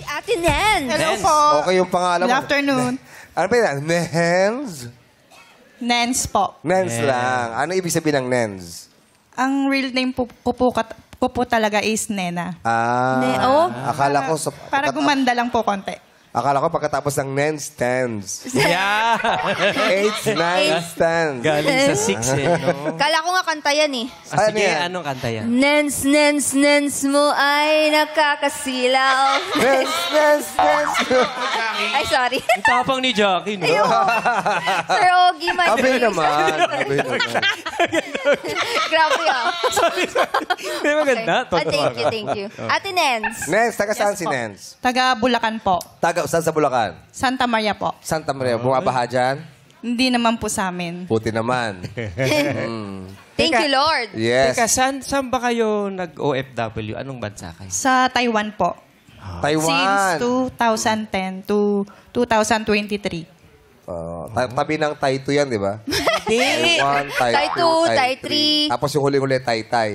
Si Ate Nen. Hello Nens. po. Okay yung pangalan Good mo. afternoon. Ano ba yan? Nens? Nens po. Nens Nens. lang. Ano ibig sabihin ng Nens? Ang real name ko po talaga is Nena. Oh. Akala ko sa... Para gumanda lang po konti. Akala ko pagkatapos ng Nens, tens. Yeah. 8, 9, tens. Galing sa 6 eh, no? Kala ko nga kanta yan eh. Ah, Ano sige, yan? anong kanta yan? Nens, nens, nens mo ay nakakasilaw. Nens, Nens, Nens. Ay, sorry. Ang tapang ni Jackie, no? Sir Ogie, my Sabi naman. Sabi naman. Grabe ah. Hindi maganda. Thank you. Ate Nens. Nens, taga saan si po. Nens? Taga Bulacan po. Saan sa Bulacan? Santa Maria po. Santa Maria. Bumabaha dyan? Hindi naman po sa amin. Puti naman. Thank you, Lord. Yes. Teka, saan ba kayo nag-OFW? Anong bansa kayo? Sa Taiwan po. Taiwan. Since 2010 to 2023. Tabi ng Tai 2 yan, di ba? Hindi. Tai 1, Tai Tai 2, two, Tai 3. Tapos yung huling-huli, Tai Tai.